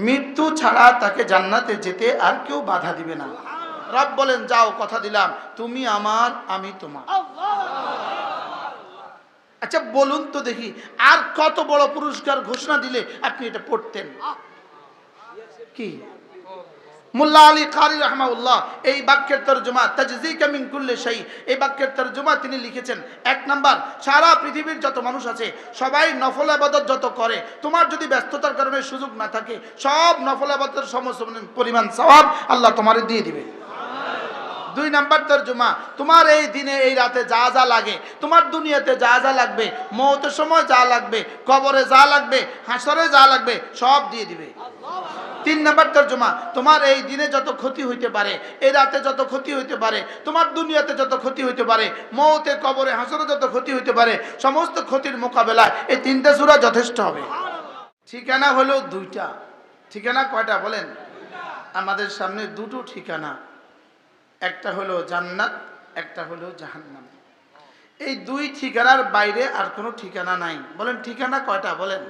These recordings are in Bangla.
মৃত্যু ছাড়া তাকে জান্নাতে যেতে আর কেউ বাধা দিবে না। রব বলেন, যাও, কথা দিলাম, তুমি আমার, আমি তোমার। আচ্ছা বলুন তো দেখি, আর কত বড় পুরস্কার ঘোষণা দিলে আপনি এটা পড়তেন? কি? মোল্লা আলী কারি রাহমাহুল্লাহ এই বাক্যের তরজমা তাজযীকা মিন কুল্লি শাই, এই বাক্যের তরজমা তিনি লিখেছেন, এক নাম্বার, সারা পৃথিবীর যত মানুষ আছে সবাই নফল ইবাদত যত করে, তোমার যদি ব্যস্ততার কারণে সুযোগ না থাকে, সব নফল ইবাদতের সমস্ত পরিমাণ সওয়াব আল্লাহ তোমারে দিয়ে দিবে। দুই নাম্বার তরজমা, তোমার এই দিনে এই রাতে যা যা লাগে, তোমার দুনিয়াতে যা যা লাগবে, মওতের সময় যা লাগবে, কবরে যা লাগবে, হাসরে যা লাগবে, সব দিয়ে দিবে। তিন নাম্বার তরজমা, তোমার এই দিনে যত ক্ষতি হইতে পারে, এই রাতে যত ক্ষতি হইতে পারে, তোমার দুনিয়াতে যত ক্ষতি হইতে পারে, মওতে, কবরে, হাসরে যত ক্ষতি হইতে পারে, সমস্ত ক্ষতির মোকাবেলায় এই তিনটা সূরা যথেষ্ট হবে। ঠিকানা হলো দুইটা। ঠিকানা কয়টা বলেন? আমাদের সামনে দুটো ঠিকানা, একটা হলো জান্নাত, একটা হলো জাহান্নাম। এই দুই ঠিকানার বাইরে আর কোনো ঠিকানা নাই। বলেন ঠিকানা কয়টা বলেন?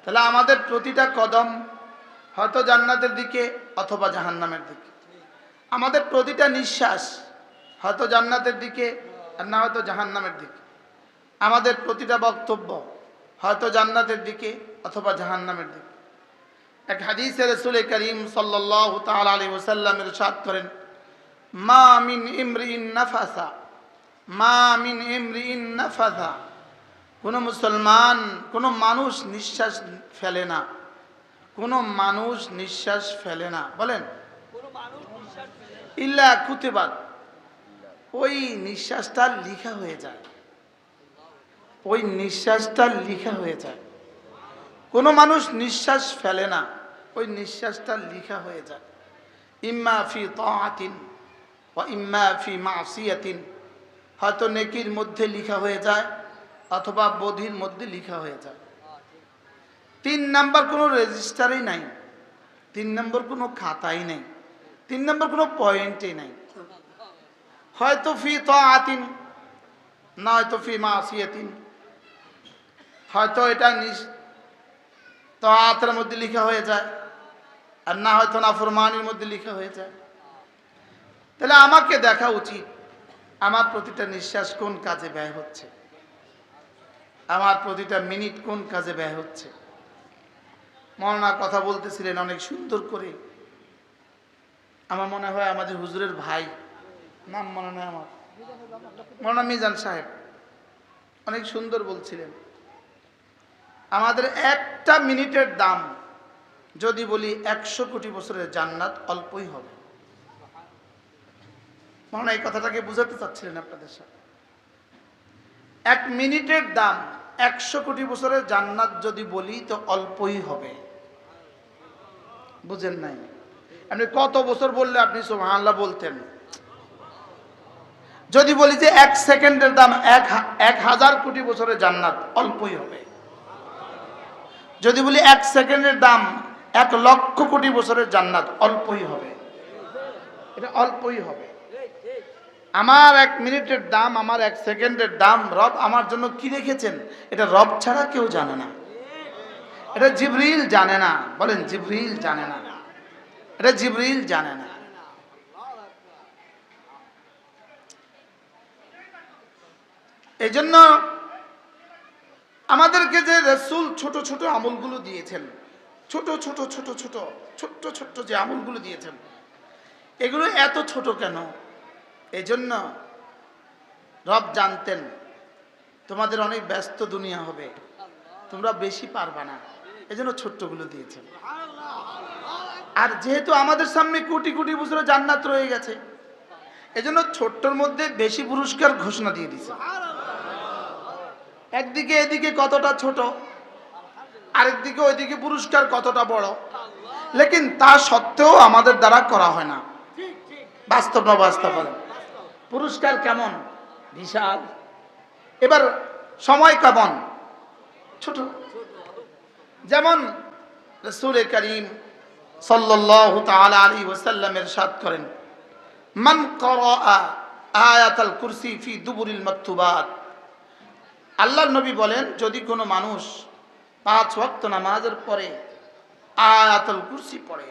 তাহলে আমাদের প্রতিটা কদম হয়তো জান্নাতের দিকে অথবা জাহান্নামের দিকে। আমাদের প্রতিটা নিঃশ্বাস হয়তো জান্নাতের দিকে আর না হয়তো জাহান্নামের দিকে। আমাদের প্রতিটা বক্তব্য হয়তো জান্নাতের দিকে অথবা জাহান্নামের দিকে। এক হাদিসে রাসূল করিম সাল্লাল্লাহু তাআলা আলাইহি ওয়াসাল্লাম ইরশাদ করেন, মা মিন ইমরিইন নাফাসা, মা মিন ইমরিইন নাফাসা, কোনো মুসলমান, কোনো মানুষ নিঃশ্বাস ফেলে না, কোনো মানুষ নিঃশ্বাস ফেলে না। বলেন ইল্লা কুতিবাত, ওই নিঃশ্বাসটা লিখা হয়ে যায়, ওই নিঃশ্বাসটা লিখা হয়ে যায়। কোনো মানুষ নিঃশ্বাস ফেলে না, ওই নিঃশ্বাসটা লিখা হয়ে যায়। ইম্মা ফি তাআতিন ওয়া ইম্মা ফি মাসিয়াতিন, হয়তো নেকির মধ্যে লিখা হয়ে যায় অথবা বধির মধ্যে লিখা হয়ে যায়। তিন নাম্বার কোনো রেজিস্টারই নাই, তিন নম্বর কোনো খাতাই নেই, তিন নম্বর কোনো পয়েন্টই নাই। হয়তো ফি তাআতিন, না হয়তো ফি মাসিয়াতিন, হয়তো এটা তাআতের মধ্যে লিখা হয়ে যায় আর না হয়তো নাফরমানির মধ্যে লিখা হয়ে যায়। তাহলে আমাকে দেখা উচিত আমার প্রতিটা নিঃশ্বাস কোন কাজে ব্যয় হচ্ছে, আমার প্রতিটা মিনিট কোন কাজে ব্যয় হচ্ছে। মৌলানা কথা বলতেছিলেন অনেক সুন্দর করে, আমার মনে হয় আমাদের হুজুরের ভাই, নাম মনে নয় আমার, মৌলানা মিজান সাহেব, অনেক সুন্দর বলছিলেন, আমাদের একটা মিনিটের দাম যদি বলি 100 কোটি বছরের জান্নাত, অল্পই হবে। মৌলানা এই কথাটাকে বুঝাতে চাচ্ছিলেন আপনাদের সাথে। এক মিনিটের দাম 100 কোটি বছরের জান্নাত যদি বলি তো অল্পই হবে। বুঝেন নাই? আপনি কত বছর বললে আপনি সুবহানাল্লাহ বলতেন। যদি বলি যে 1 সেকেন্ডের দাম 1000 কোটি বছরের জান্নাত, অল্পই হবে। যদি বলি 1 সেকেন্ডের দাম 1 লক্ষ কোটি বছরের জান্নাত, অল্পই হবে। এটা অল্পই হবে। আমার 1 মিনিটের দাম, আমার 1 সেকেন্ডের দাম রব আমার জন্য কি রেখেছেন, এটা রব ছাড়া কেউ জানে না। এটা জিবরিল জানে না। বলেন জিবরিল জানে না, এটা জিবরিল জানে না। এই জন্য আমাদেরকে যে রাসূল ছোট ছোট আমলগুলো দিয়েছেন, ছোট ছোট ছোট ছোট ছোট্ট ছোট্ট যে আমলগুলো দিয়েছেন, এগুলো এত ছোট কেন? এই জন্য রব জানতেন তোমাদের অনেক ব্যস্ত দুনিয়া হবে, তোমরা বেশি পারবা না, এই জন্য ছোট্টগুলো দিয়েছেন। আর যেহেতু আমাদের সামনে কোটি কোটি বছরের জান্নাত রয়ে গেছে, এই জন্য ছোট্টর মধ্যে বেশি পুরস্কার ঘোষণা দিয়ে দিয়েছে। একদিকে এদিকে কতটা ছোট, আরেকদিকে ওইদিকে পুরস্কার কতটা বড়, লেকিন তা সত্ত্বেও আমাদের দ্বারা করা হয় না। বাস্তব না বাস্তব? পুরস্কার কেমন? বিশাল। এবার সময় কেমন? ছোট। যেমন রাসূল করিম সাল্লাল্লাহু তাআলা আলাইহি ওয়াসাল্লাম ইরশাদ করেন, মান ক্বারাআ আয়াতুল কুরসি ফি দুবুরিল মাকতুবাত, আল্লাহর নবী বলেন যদি কোনো মানুষ 5 ওয়াক্ত নামাজের পরে আয়াতুল কুরসি পড়ে,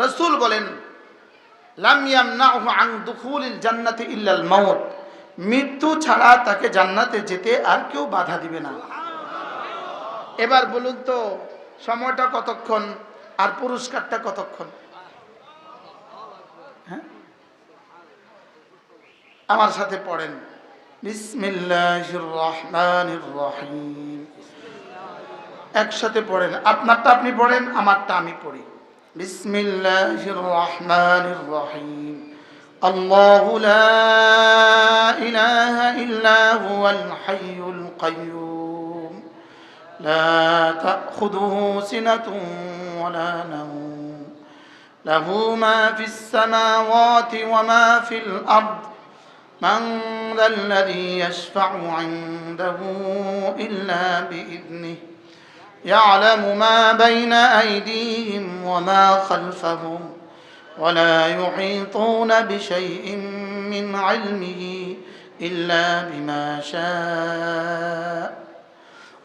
রাসূল বলেন লাম ইয়ামনাহু আন দুখুলিল জান্নাতি ইল্লাল মাউত, মৃত্যু ছাড়া তাকে জান্নাতে যেতে আর কেউ বাধা দিবে না। এবার বলুন তো সময়টা কতক্ষণ আর পুরস্কারটা কতক্ষণ? হ্যাঁ, আমার সাথে পড়েন বিসমিল্লাহির রহমানির রহিম। একসাথে পড়েন, আপনারটা আপনি পড়েন, আমারটা আমি পড়ি। বিসমিল্লাহির রহমানির রহিম। আল্লাহু লা ইলাহা ইল্লা হুয়াল হাইয়ুল কাইয়্যুম লা তাখুযুহু সিনাতুন ওয়ালা নাওম লাহু মা ফিস সামাওয়াতি ওয়া মা ফিল আরদ মান যাল্লাযী ইয়াশফা'ু 'ইনদাহু ইল্লা বিইذনিহি يعلم ما بين أيديهم وما خلفهم ولا يحيطون بشيء من علمه إلا بما شاء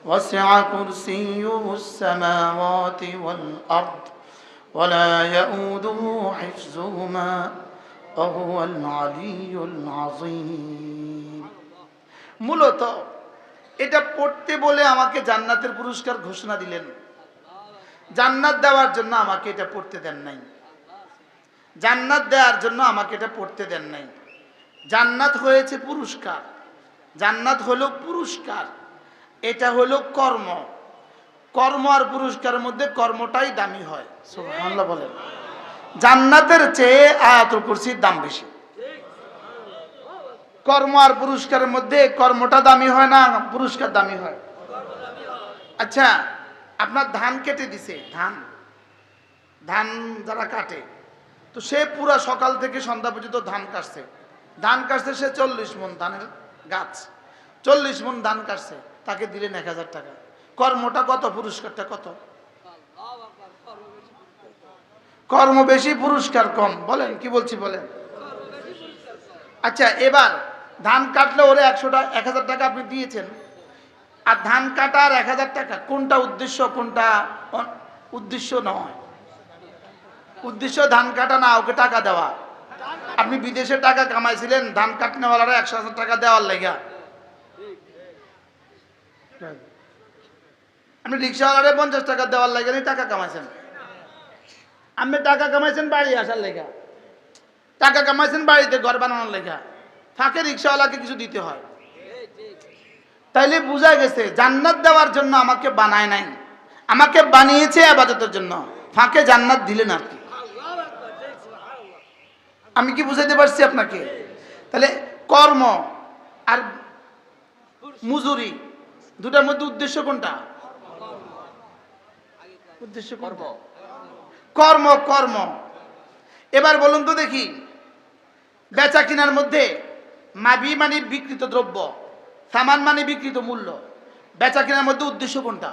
وسع كرسيه السماوات والأرض ولا يؤوده حفظهما وهو العلي العظيم। মূলত এটা পড়তে বলে আমাকে জান্নাতের পুরস্কার ঘোষণা দিলেন, জান্নাত দেওয়ার জন্য আমাকে এটা পড়তে দেন নাই, জান্নাত দেওয়ার জন্য আমাকে এটা পড়তে দেন নাই। জান্নাত হয়েছে পুরস্কার, জান্নাত হলো পুরস্কার, এটা হলো কর্ম। কর্ম আর পুরস্কারের মধ্যে কর্মটাই দামি হয়, সুবহানাল্লাহ বলেন। জান্নাতের চেয়ে আয়াতুল কুরসির দাম বেশি। কর্ম আর পুরস্কারের মধ্যে কর্মটা দামি হয় না, পুরস্কার দামি হয়? আচ্ছা, আপনার ধান কেটে দিছে, ধান যারা কাটে, তো সে পুরা সকাল থেকে সন্ধ্যা পর্যন্ত ধান কাটছে সে 40 মণ ধানের গাছ, 40 মণ ধান কাটছে, তাকে দিলেন 1000 টাকা। কর্মটা কত, পুরস্কারটা কত? কর্ম বেশি, পুরস্কার কম। বলেন কি বলছি বলেন। আচ্ছা, এবার ধান কাটলে ওরে 1000 টাকা আপনি দিয়েছেন, আর ধান কাটা আর 1000 টাকা, কোনটা উদ্দেশ্য কোনটা উদ্দেশ্য নয়? উদ্দেশ্য ধান কাটা না, ওকে টাকা দেওয়া। আপনি বিদেশে টাকা কামাইছিলেন ধান কাটনেওয়ালারা 100,000 টাকা দেওয়ার লেগা, আপনি রিক্সাওয়ালারে 50 টাকা দেওয়ার লেগে টাকা কামাইছেন। আপনি টাকা কামাইছেন বাড়ি আসার লেগা, টাকা কামাইছেন বাড়িতে ঘর বানানোর লেগা, ফাঁকে রিক্সাওয়ালাকে কিছু দিতে হয়। তাইলে বোঝা গেছে জান্নাত দেওয়ার জন্য আমাকে বানায় নাই, আমাকে বানিয়েছে ইবাদতের জন্য, ফাঁকে জান্নাত দিলেন আর কি। আমি কি বুঝাইতে পারছি আপনাকে? তাহলে কর্ম আর মজুরি দুটার মধ্যে উদ্দেশ্য কোনটা? উদ্দেশ্য কর্ম, কর্ম কর্ম। এবার বলুন তো দেখি, বেচা কিনার মধ্যে মাবি মানে বিকৃত দ্রব্য, সামান মানে বিকৃত মূল্য, বেচা কেনার মধ্যে উদ্দেশ্য কোনটা?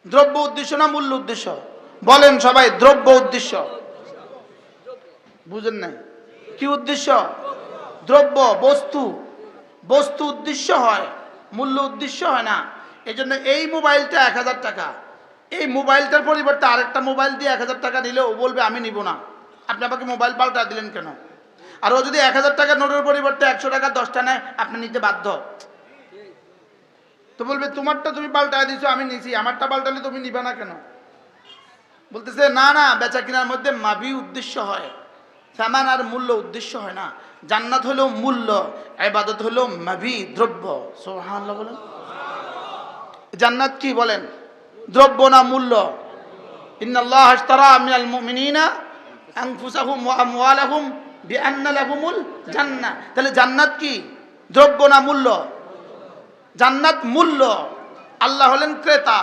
দ্রব্য উদ্দেশ্য না মূল্য উদ্দেশ্য? বলেন সবাই, দ্রব্য উদ্দেশ্য। বুঝেন নাই কি উদ্দেশ্য? দ্রব্য, বস্তু, বস্তু উদ্দেশ্য হয়, মূল্য উদ্দেশ্য হয় না। এই জন্য এই মোবাইলটা 1000 টাকা, এই মোবাইলটার পরিবর্তে আরেকটা মোবাইল দিয়ে 1000 টাকা নিলে ও বলবে আমি নিব না, আপনি আমাকে মোবাইল পাল্টা দিলেন কেন? আর ও যদি 1000 টাকা নোটের পরিবর্তে 100 টাকা 10টা নেয়, আপনি নিতে বাধ্য। তো বলবে তোমারটা তুমি পাল্টা দিছো, আমি নিছি, আমারটা পাল্টালে তুমি নিবে না কেন? বলতেছে না না, বেচা কেনার মধ্যে মাবি উদ্দেশ্য হয়, সামান আর মূল্য উদ্দেশ্য হয় না। জান্নাত হলো মূল্য, ইবাদত হলো মাবি, দ্রব্য। সুবহানাল্লাহ বলেন। জান্নাত কি বলেন, দ্রব্য না মূল্য? ইন্নাল্লাহ আশতারা মিনাল মুমিনিনা আনফুসাহুম ওয়া আমওয়ালাহুম বিআন্না লাহুমুল জান্নাহ। তাহলে জান্নাত কি, দ্রব্য না মূল্য? জান্নাত মূল্য। আল্লাহ হলেন ক্রেতা,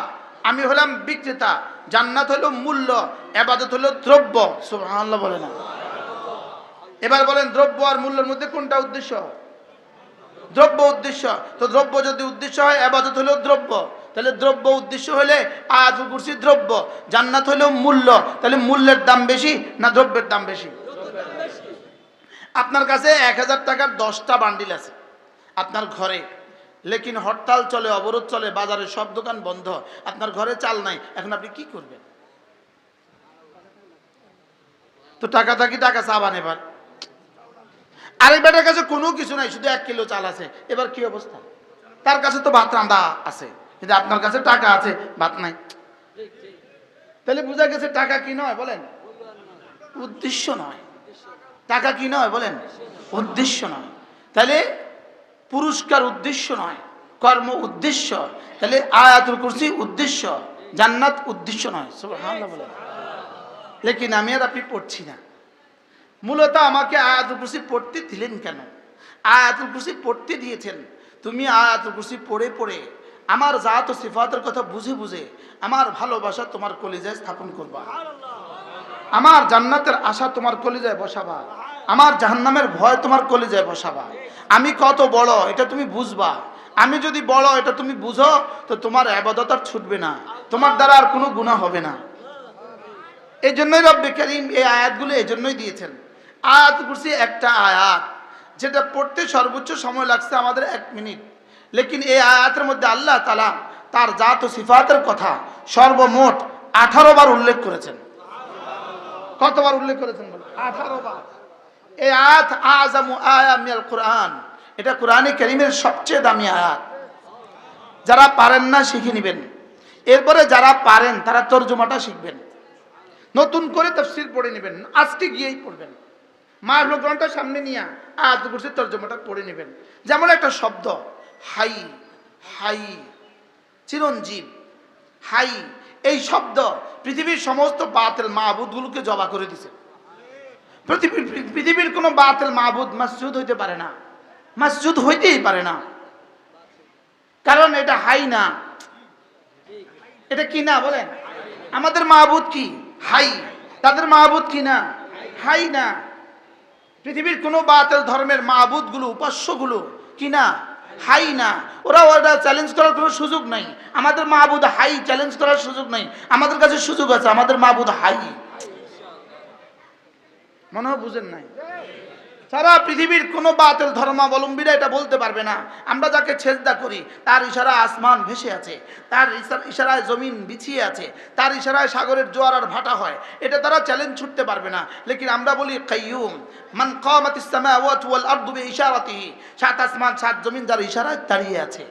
আমি হলাম বিক্রেতা। জান্নাত হলো মূল্য, ইবাদত হলো দ্রব্য। সুবহানাল্লাহ বলেন না। এবার বলেন দ্রব্য আর মূল্যের মধ্যে কোনটা উদ্দেশ্য? দ্রব্য উদ্দেশ্য। তো দ্রব্য যদি উদ্দেশ্য হয়, ইবাদত হলো দ্রব্য। তাহলে দ্রব্য উদ্দেশ্য হলে আয়াতুল কুরসি দ্রব্য, জান্নাত হলো মূল্য। তাহলে মূল্যের দাম বেশি না দ্রব্যের দাম বেশি? আপনার কাছে 1000 টাকার 10টা বান্ডিল আছে আপনার ঘরে, লেকিন হরতাল চলে, অবরোধ চলে, বাজারে সব দোকান বন্ধ, আপনার ঘরে চাল নাই, এখন আপনি কি করবেন? তো টাকা থাকি টাকা চাবান এবার। আরেক বেটার কাছে কোনো কিছু নাই, শুধু 1 কিলো চাল আছে, এবার কি অবস্থা? তার কাছে তো ভাত রান্না আছে, কিন্তু আপনার কাছে টাকা আছে, ভাত নাই। তাহলে বোঝা গেছে টাকা কি নয় বলেন? উদ্দেশ্য নয়। টাকা কি নয় বলেন? উদ্দেশ্য নয়। তাহলে পুরস্কার উদ্দেশ্য নয়, কর্ম উদ্দেশ্য। তাহলে আয়াতুল কুরসি উদ্দেশ্য, জান্নাত উদ্দেশ্য নয়। সুবহানাল্লাহ বলেন। লেকিন আমি আর আপনি পড়ছি না। মূলত আমাকে আয়াতুল কুরসি পড়তে দিলেন কেন? আয়াতুল কুরসি পড়তে দিয়েছেন তুমি আয়াতুল কুরসি পড়ে পড়ে আমার জাত ও সিফাতের কথা বুঝে বুঝে আমার ভালোবাসা তোমার কলিজায় স্থাপন করবা, আমার জান্নাতের আশা তোমার কলিজায় বসাবা, আমার জাহান্নামের ভয় তোমার কলিজায় বসাবা। আমি কত বড় এটা তুমি বুঝবা। আমি যদি বড় এটা তুমি বুঝো, তো তোমার ইবাদত আর ছুটবে না, তোমার দ্বারা আর কোনো গুনাহ হবে না। এই জন্যই রব্বে কারীম এই আয়াতগুলো এই জন্যই দিয়েছেন। আয়াতুল কুরসি একটা আয়াত, যেটা পড়তে সর্বোচ্চ সময় লাগছে আমাদের 1 মিনিট। লেকিন এই আয়াতের মধ্যে আল্লাহ তাআলা তার জাত ও সিফাতের কথা সর্বমোট 18 বার উল্লেখ করেছেন। কতবার উল্লেখ করেছেন বলেন? 18 বার। এই আয়াত আযামু আয়া মিনাল কুরআন, এটা কোরআনে কারীমের সবচেয়ে দামি আয়াত। যারা পারেন না শিখে নেবেন, এরপরে যারা পারেন তারা তরজমাটা শিখবেন, নতুন করে তাফসীর পড়ে নেবেন, আজকে গিয়েই পড়বেন। মাহফিল গ্রন্থটা সামনে নিয়ে আয়াতুল কুরসির তরজমাটা পড়ে নেবেন। যেমন একটা শব্দ হাই, হাই চিরঞ্জীব, হাই, এই শব্দ পৃথিবীর সমস্ত বাতিল মাবুদগুলোকে জবা করে দিছে। পৃথিবীর কোনো বাতিল মাবুদ মাসজুদ হইতে পারে না, মাসজুদ হইতেই পারে না, কারণ এটা হাই না। এটা কি না বলেন? আমাদের মাবুদ কি? হাই। তাদের মাবুদ কি না? হাই না। পৃথিবীর কোনো বাতিল ধর্মের মাবুদগুলো, উপাস্যগুলো কি না? হাই না। ওরা চ্যালেঞ্জ করার কোনো সুযোগ নাই। আমাদের মাবুদ হাই, চ্যালেঞ্জ করার সুযোগ নাই। আমাদের কাছে সুযোগ আছে, আমাদের মাবুদ হাই। মনে হয় বুঝেন নাই? সারা পৃথিবীর কোনো বাতিল ধর্মাবলম্বীরা এটা বলতে পারবে না আমরা যাকে সেজদা করি তার ইশারায় আসমান ভেসে আছে, তার ইশারায় জমিন বিছিয়ে আছে, তার ইশারায় সাগরের জোয়ার আর ভাটা হয়, এটা তারা চ্যালেঞ্জ ছুটতে পারবে না। লেকিন আমরা বলি কাইয়ুম, মান কামাতিস সামাওয়াতু ওয়াল আরদু বিইশারাতিহি, 7 আসমান 7 জমিন যার ইশারায় দাঁড়িয়ে আছে।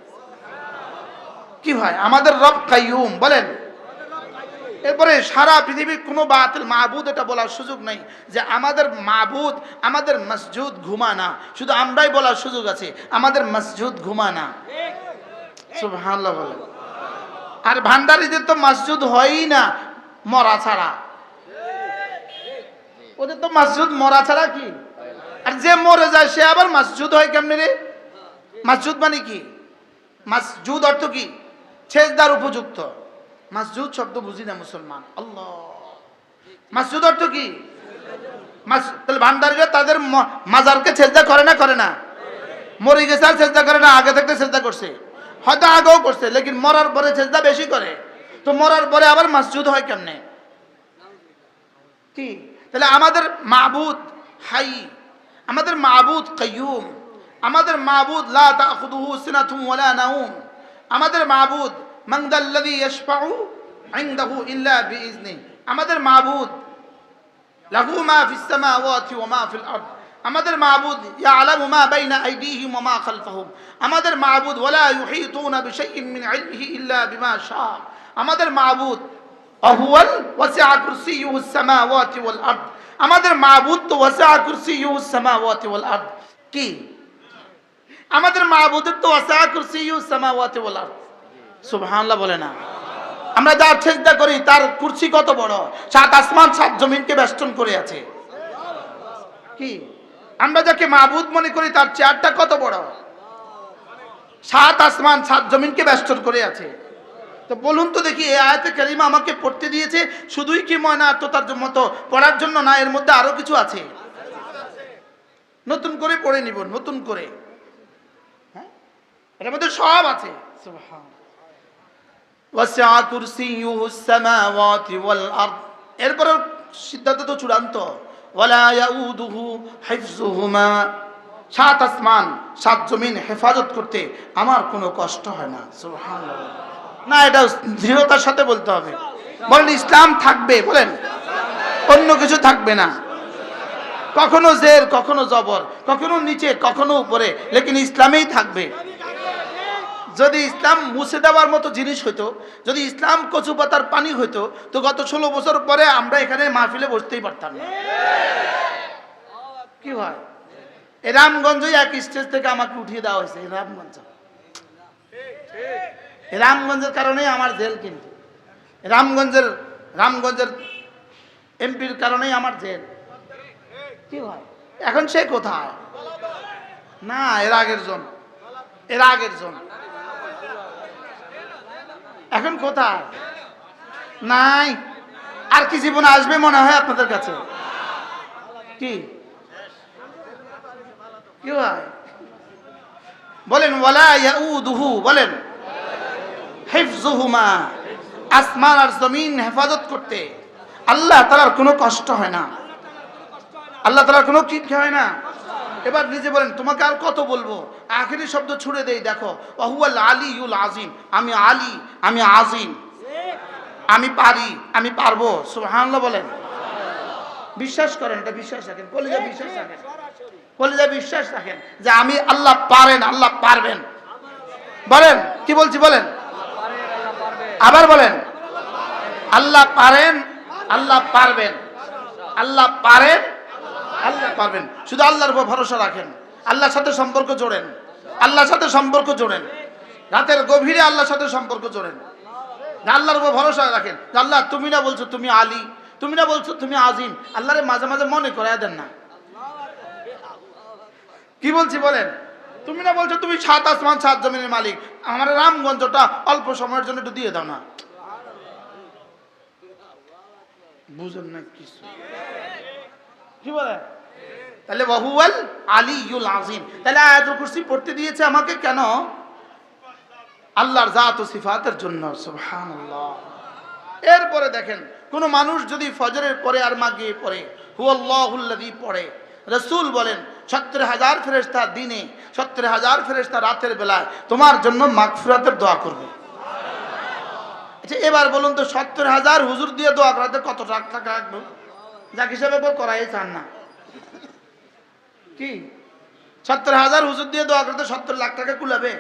কি ভাই, আমাদের রব কাইয়ুম বলেন। এরপরে সারা পৃথিবীর কোনো বাতিল মাবুদ এটা বলার সুযোগ নাই যে আমাদের মাবুদ, আমাদের মসজিদ ঘুমানা। শুধু আমরাই বলার সুযোগ আছে আমাদের মসজিদ ঘুমানা। সুবহানাল্লাহ বলেন। আর ভান্ডারীদের তো মসজিদ হয়ই না মরা ছাড়া, ওদের তো মসজিদ মরা ছাড়া কি। আর যে মরে যায় সে আবার মসজিদ হয় কেমনে রে? মসজিদ মানে কি? মসজিদ অর্থ কি? সেজদার উপযুক্ত। মসজিদ শব্দ বুঝি না মুসলমান। আল্লাহ, মসজিদ অর্থ কি? তাহলে ভান্ডারীরা তাদের মাজারকে সেজদা করে না? করে না? মরে গেছে আর সেজদা করে না? আগে থেকে সেজদা করছে, হয়তো আগেও করছে, লেকিন মরার পরে সেজদা বেশি করে। তো মরার পরে আবার মসজিদ হয় কেমনে? কি? তাহলে আমাদের মাবুদ হাই, আমাদের মাবুদ কাইয়ুম, আমাদের মাবুদ লা তাখুযুহু সিনাতুন ওয়ালা নাওম, আমাদের মাবুদ মান যাল্লাযী ইয়াশফাউ ইনদাহু ইল্লা বিইজনি, আমাদের মাবুদ লাহু মা ফিস সামাওয়াতি ওয়া মা ফিল আরদ, আমাদের মাবুদ ইয়ালামু মা বাইনা আইদিহিম ওয়া মা খালফাহুম, আমাদের মাবুদ ওয়ালা ইউহিতুনা বিশাইইন মিন ইলমিহি ইল্লা বিমা শা, আমাদের মাবুদ আহুয়াল ওয়াসিআ কুরসিয়ুহুস সামাওয়াতি ওয়াল আরদ, আমাদের মাবুদ তো ওয়াসিআ কুরসিয়ুহুস সামাওয়াতি ওয়াল আরদ। কি? আমাদের মাবুদের তো ওয়াসিআ কুরসিয়ুহুস সামাওয়াতি ওয়াল আরদ। সুবহানাল্লাহ বলে না? আমরা যার সেজদা করি তার কুরসি কত বড়, 7 আসমান 7 জমিনকে বেষ্টন করে আছে। কি? আমরা যাকে মাবুদ মনে করি তার চেয়ারটা কত বড়, 7 আসমান 7 জমিনকে বেষ্টন করে আছে। তো বলুন তো দেখি, এই আয়াতে কারিমা আমাকে পড়তে দিয়েছে শুধুই কি ময়না আত্মতার মতো পড়ার জন্য না, এর মধ্যে আরো কিছু আছে। নতুন করে পড়ে নিব, নতুন করে। হ্যাঁ, এর মধ্যে সব আছে। সুবহান। ওয়াসিআ কুরসিয়ুহুস সামাওয়াতি ওয়াল আরদ, এরপর সিদ্ধান্ত তো চূড়ান্ত। ওয়ালা ইয়াউদুহু হিফযুহুমা, 7 আসমান 7 জমিন হেফাজত করতে আমার কোনো কষ্ট হয় না। সুবহানাল্লাহ। না, এটা দৃঢ়তার সাথে বলতে হবে। বলেন ইসলাম থাকবে, বলেন অন্য কিছু থাকবে না। কখনো জের, কখনো জবর, কখনো নিচে, কখনো উপরে, লেকিন ইসলামেই থাকবে। যদি ইসলাম মুছে দেওয়ার মতো জিনিস হইতো, যদি ইসলাম কচু পাতার পানি হইতো, তো গত 16 বছর পরে আমরা এখানে মাহফিলে বসতেই পারতাম না। কি হয়, রামগঞ্জে এক স্টেজ থেকে আমাকে উঠিয়ে দেওয়া হয়েছে। রামগঞ্জের কারণে আমার জেল, কিন্তু রামগঞ্জের এমপির কারণেই আমার জেল। কি হয়, এখন সে কোথায়? না, এর আগের জন এখন কোথায়? নাই। আর কি জীবনে আসবে মনে হয় আপনাদের কাছে? কি হয় বলেন? ওয়ালা ইয়াউদুহু, বলেন হিফযুহুমা। আসমান আর জমিন হেফাজত করতে আল্লাহ তাআলার কোনো কষ্ট হয় না, আল্লাহ তাআলার কোনো কি হয় না। এবার নিজে বলেন, তোমাকে আর কত বলবো? আখেরি শব্দ ছুড়ে দেই, দেখো, ওয়াহুয়াল আলিয়ুল আযীম। আমি আলী, আমি আযীম, আমি পারি, আমি পারবো। সুবহানাল্লাহ বলেন। বিশ্বাস করেন, এটা বিশ্বাস রাখেন, কলিজা বিশ্বাস রাখেন, কলিজা বিশ্বাস রাখেন যে আমি আল্লাহ পারেন, আল্লাহ পারবেন। বলেন, কি বলছি বলেন, আবার বলেন, আল্লাহ পারেন, আল্লাহ পারবেন, আল্লাহ পারেন, আল্লাহ পারবেন। শুধু আল্লাহর উপর ভরসা রাখেন, আল্লাহর সাথে সম্পর্ক জোড়েন, আল্লাহর সাথে সম্পর্ক জোড়েন, রাতের গভীরে আল্লাহর সাথে সম্পর্ক জোড়েন, আল্লাহর উপর ভরসা রাখেন। আল্লাহ তুমি না বলছো তুমি আলী, তুমি না বলছো তুমি আজিম, আল্লাহরে মাঝে মাঝে মনে করায় দেন না। কি বলছি বলেন? তুমি না বলছো তুমি 7 আসমান 7 জমিনের মালিক, আমার রামগঞ্জটা অল্প সময়ের জন্য একটু দিয়ে দাও না। বুঝেন না কিছু? কি বলে? তাহলে ওয়াহুয়াল আলিয়ুল আযীম। তাহলে আয়াতুল কুরসি পড়তে দিয়েছে আমাকে কেন? আল্লাহর জাত ও সিফাতের জন্য। সুবহানাল্লাহ। এরপরে দেখেন, কোন মানুষ যদি ফজরের পরে আর মাগরিবে পড়ে হুয়াল্লাহুল্লাযী পড়ে, রাসূল বলেন ৭০,০০০ ফেরেশতা দিনে, ৭০,০০০ ফেরেশতা রাতের বেলায় তোমার জন্য মাগফিরাতের দোয়া করবে। আচ্ছা, এবার বলুন তো, ৭০,০০০ হুজুর দিয়ে দোয়া করাতে কত টাকা রাখবো? যা হিসাবে বল করাই চান না। কি ৭০,০০০ হুজুর দিয়ে দোয়া করতে ৭০ লাখ টাকা কুলাবে?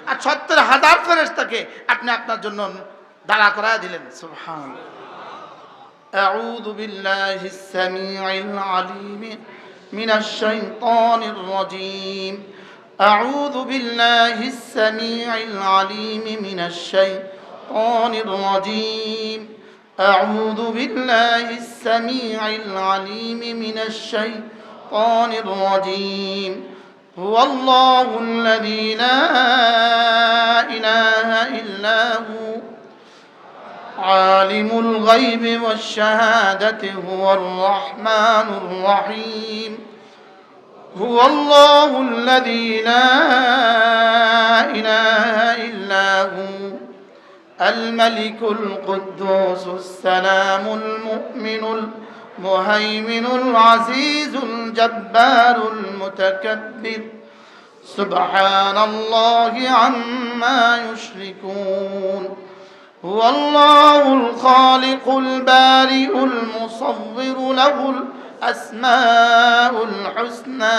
আর ৭০,০০০ ফেরেশতাকে আপনি আপনার জন্য দাঁড়া করায় দিলেন। সুবহানাল্লাহ। আউযু বিল্লাহিস সামিউল আলিম মিনাশ শাইতানির রাজীম। আউযু বিল্লাহিস সামিউল আলিম মিনাশ শাইতানির রাজীম। আউযু বিল্লাহিস সামিউল আলিম মিনাশ শাইতানির রাজীম। হুয়াল্লাহু আল্লাযী লা ইলাহা ইল্লা হু আলিমুল গায়বি ওয়াশ শাহাদাতি হুয়ার রাহমানুর রহিম। হুয়াল্লাহু আল্লাযী লা ইলাহা ইল্লা হু আল মালিকুল কুদ্দুসুস সালামুল মুমিনুল মুহাইমিনুল আজিজুল জব্বারুল মুতাকাব্বির। সুবহানাল্লাহি আম্মা ইউশরিকুন। হুয়াল্লাহুল খালিকুল বারিউল মুসাওবিরু লাহুল আসমাউল হুসনা।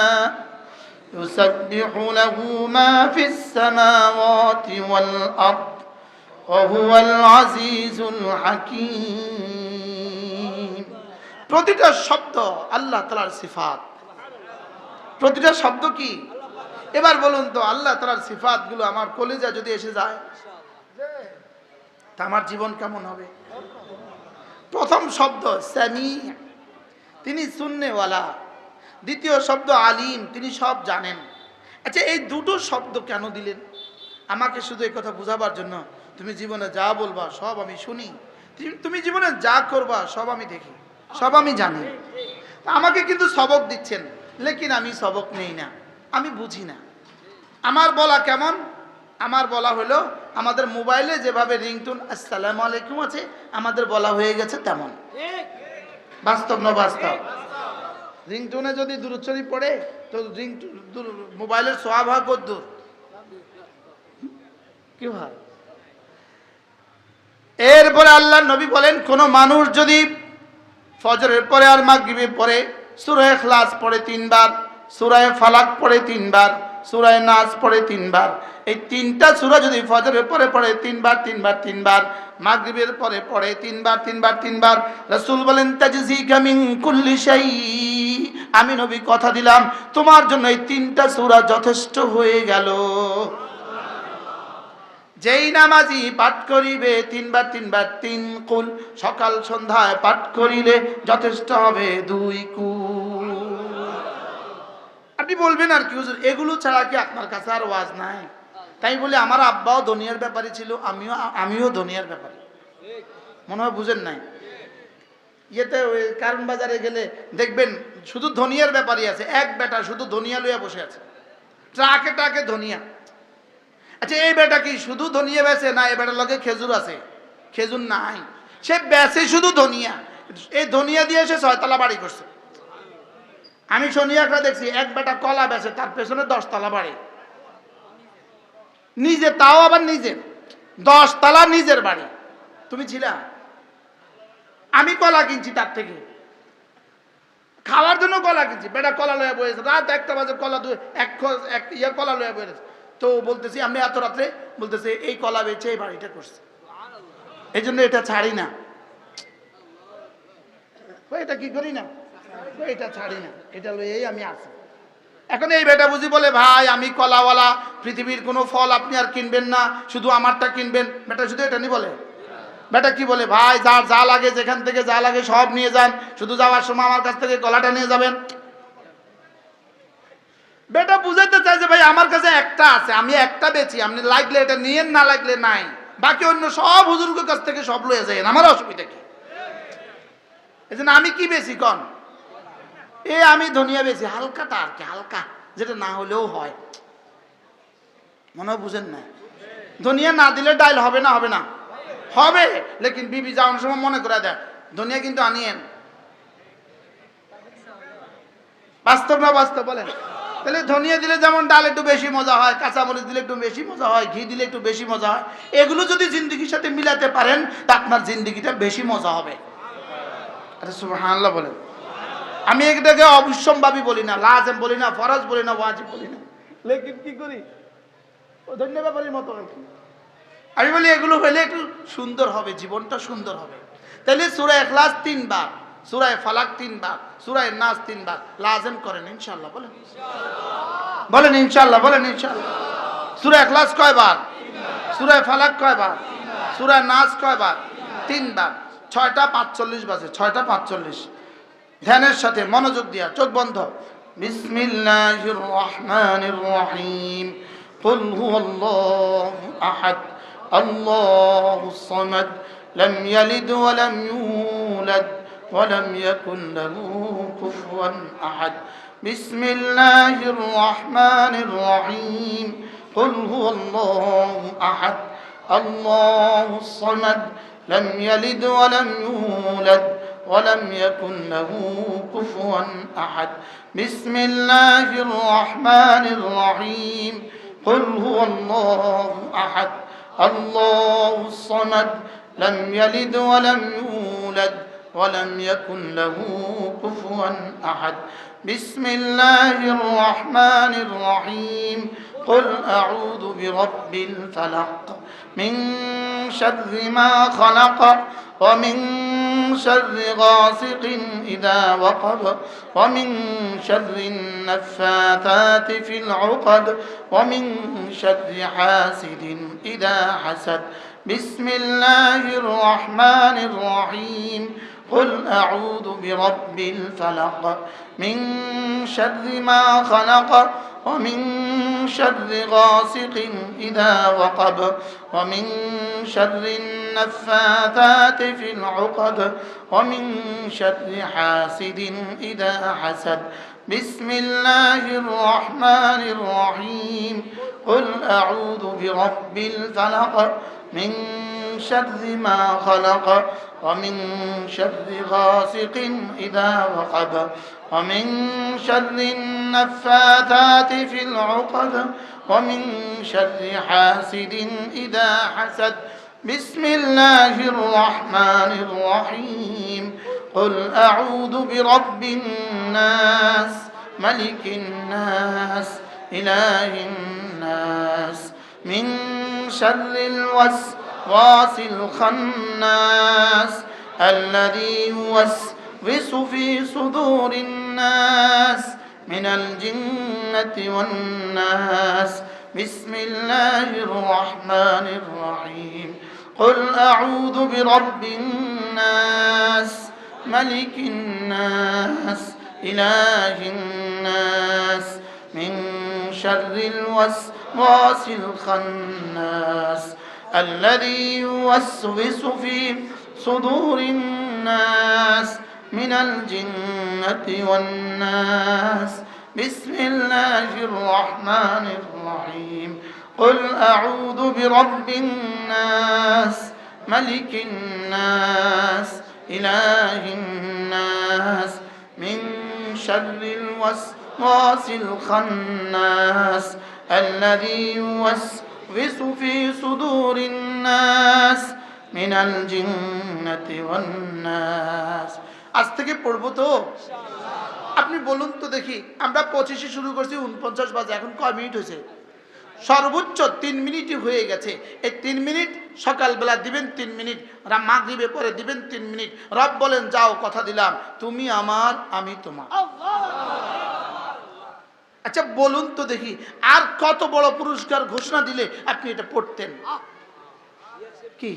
ইউসাব্বিহু লাহু মা ফিস সামাওয়াতি ওয়াল আরদ ওয়া হুয়াল আজিজুল হাকীম। প্রতিটা শব্দ আল্লাহ তাআলার সিফাত, প্রতিটা শব্দ কি? এবার বলুন তো, আল্লাহ তাআলার সিফাতগুলো আমার কলিজা যদি এসে যায়, তা আমার জীবন কেমন হবে? প্রথম শব্দ সামি, তিনি শুননেওয়ালা। দ্বিতীয় শব্দ আলিম, তিনি সব জানেন। আচ্ছা, এই দুটো শব্দ কেন দিলেন? আমাকে শুধু এই কথা বোঝাবার জন্য, তুমি জীবনে যা বলবা সব আমি শুনি, তুমি জীবনে যা করবা সব আমি দেখি, সব আমি জানি। আমাকে কিন্তু সবক দিচ্ছেন, লেকিন আমি সবক নেই না, আমি বুঝি না। আমার বলা কেমন? আমার বলা হলো আমাদের মোবাইলে যেভাবে রিংটোন আসসালামু আলাইকুম আছে, আমাদের বলা হয়ে গেছে তেমন। বাস্তব না বাস্তব? রিংটোনে যদি দুরূদ শরীফ পড়ে তো মোবাইলের সওয়াব হয় কদ্দুর? কি হয়? এরপরে আল্লাহর নবী বলেন, কোন মানুষ যদি ফজরের পরে আর মাগরিবের পরে সূরা ইখলাস পড়ে 3 বার, সূরা ফালাক পড়ে 3 বার, সূরা নাস পড়ে 3 বার। এই তিনটা সূরা যদি ফজরের পরে পড়ে 3 বার 3 বার 3 বার, মাগরিবের পরে পড়ে 3 বার 3 বার 3 বার, রাসূল বলেন তাজজিকা মিন কুল্লি শাই, আমি নবী কথা দিলাম তোমার জন্য এই তিনটা সূরা যথেষ্ট হয়ে গেল। যেই নামাজি পাঠ করিবে 3 বার 3 বার 3 কুল, সকাল সন্ধ্যায় পাঠ করিলে যথেষ্ট হবে 2 কুল। আপনি বলবেন আর কি হুজুর এগুলো ছাড়া কি আপনার কাছে আর ওয়াজ নাই? তাই বলে আমার আব্বাও দুনিয়ার ব্যাপারী ছিল, আমিও দুনিয়ার ব্যাপারী। মনে হয় বুঝেন নাই। ইয়েতে ওই কারণ বাজারে গেলে দেখবেন শুধু ধনিয়ার ব্যাপারই আছে, এক বেটা শুধু ধনিয়া লইয়া বসে আছে, ট্রাকে ট্রাকে ধনিয়া। আচ্ছা এই বেটা কি শুধু ধনিয়া বেচে? না, এই বেটার লগে খেজুর আছে, খেজুর নাই, সে বেচে শুধু ধনিয়া। এই ধনিয়া দিয়ে সে 6 তলা বাড়ি করছে। আমি শনিয়াকরা দেখছি এক বেটা কলা বেচে, তার পেছনে 10 তলা বাড়ি, নিজে, তাও আবার নিজের 10 তলা নিজের বাড়ি। তুমি ছিলা? আমি কলা কিনছি তার থেকে, খাওয়ার জন্য কলা কিনছি। বেটা কলা লয়া বয়েছে, রাত 1টা বাজে কলা কলা লয়া বয়েছে। তো বলতেছি আমি এত রাত্রে, বলতেছে এই কলা বেচে এই বাড়িটা করছে, এই জন্য এটা ছাড়ি না। এটা কি করি না, এটা ছাড়ি না, এটা লইয়েই আমি আছি। এখন এই বেটা বুঝি বলে ভাই আমি কলাওয়ালা, পৃথিবীর কোনো ফল আপনি আর কিনবেন না, শুধু আমারটা কিনবেন। বেটা শুধু এটা নি বলে? বেটা কি বলে ভাই যার যা লাগে, যেখান থেকে যা লাগে সব নিয়ে যান, শুধু যাওয়ার সময় আমার কাছ থেকে কলাটা নিয়ে যাবেন। বেটা বুঝাতে চাই যে ভাই আমার কাছে একটা আছে, আমি একটা বেচি, আপনি লাগলে এটা নিয়েন, না লাগলে নাই, বাকি অন্য সব হুজুরের কাছ থেকে সব লয়ে যাবেন, আমার অসুবিধা কি? এই জন্য আমি কি বেশি কন, আমি ধনিয়া বেশি হালকাটা আর কি, হালকা যেটা না হলেও হয়। মনে হয় বুঝেন না? ধনিয়া না দিলে ডাইল হবে না? হবে না? হবে। লেকিন বিবি যাওয়ার সময় মনে করে দেয় ধনিয়া কিন্তু আনিয়েন। বাস্তব না বাস্তব বলেন? তাহলে ধনিয়া দিলে যেমন ডাল একটু বেশি মজা হয়, কাঁচামরিচ দিলে একটু বেশি মজা হয়, ঘি দিলে একটু বেশি মজা হয়, এগুলো যদি জিন্দগির সাথে মিলাতে পারেন তা আপনার জিন্দগিটা বেশি মজা হবে। আরে সুবহানাল্লাহ বলেন। আমি এটাকে অবশ্যম্ভাবী বলি না, লাজেম বলি না, ফরজ বলি না, ওয়াজিব বলি না, লেকিন কি করি ও ধন্যবাদ বলির মতো আর কি। আমি বলি এগুলো হলে একটু সুন্দর হবে, জীবনটা সুন্দর হবে। তাহলে সূরা ইখলাস 3 বার, সূরা ফালাক 3 বার, সূরা নাস 3 বার লাজেম করেন ইনশাআল্লাহ। বলেন বলেন ইনশাআল্লাহ, বলেন ইনশাআল্লাহ। সূরা ইখলাস কয় বার? সূরা ফালাক কয় বার? সূরা নাস কয় বার? 3 বার। 6টা 45 বাজে, 6টা 45। ধ্যানের সাথে মনোযোগ দিয়া, চোখ বন্ধ। বিসমিল্লাহির রহমানির রহিম। কুল হুয়াল্লাহু আহাদ, আল্লাহুস সামাদ, লাম ইয়ালিদ ওয়া লাম ইউলাদ ওয়া লাম ইয়াকুন লাহু কুফুয়ান আহাদ। বিসমিল্লাহির রহমানির রহিম। কুল হুয়াল্লাহু আহাদ, আল্লাহুস সামাদ, লাম ইয়ালিদ ওয়া লাম ইউলাদ ولم يكن له كفوا أحد. بسم الله الرحمن الرحيم. قل هو الله أحد، الله الصمد، لم يلد ولم يولد ولم يكن له كفوا أحد. بسم الله الرحمن الرحيم. قل أعوذ برب الفلق، من شر ما خلق، ومن شر غاسق إذا وقب، ومن شر النفاثات في العقد، ومن شر حاسد إذا حسد. بسم الله الرحمن الرحيم. قل أعوذ برب الفلق، من شر ما خلق، ومن شر غاسق إذا وقب، ومن شر النفاثات في العقد، ومن شر حاسد إذا حسد. بسم الله الرحمن الرحيم. قل أعوذ برب الفلق، من شر ما خلق، ومن شر غاسق إذا وقب، ومن شر النفاثات في العقد، ومن شر حاسد إذا حسد. بسم الله الرحمن الرحيم. قل أعوذ برب الناس ملك الناس إله الناس من شر الوسواس الخناس الذي يوسوس في صدور الناس من الجنة والناس بسم الله الرحمن الرحيم قل أعوذ برب الناس ملك الناس إله الناس من شر الوسواس الخناس الذي يوسوس في صدور الناس من الجنة والناس بسم الله الرحمن الرحيم قل أعوذ برب الناس ملك الناس إله الناس من شر الوسواس الخناس الذي يوسوس في صدور الناس من الجنة والناس আজ থেকে পড়বো তো আপনি বলুন তো দেখি আমরা 25 শুরু করছি 49 বাজে এখন কয় মিনিট হয়েছে সর্বোচ্চ 3 মিনিটই হয়ে গেছে এই 3 মিনিট সকালবেলা দিবেন 3 মিনিট মাগরিবে পরে দিবেন 3 মিনিট রব বলেন যাও কথা দিলাম তুমি আমার আমি তোমার আচ্ছা বলুন তো দেখি আর কত বড় পুরস্কার ঘোষণা দিলে আপনি এটা পড়তেন কি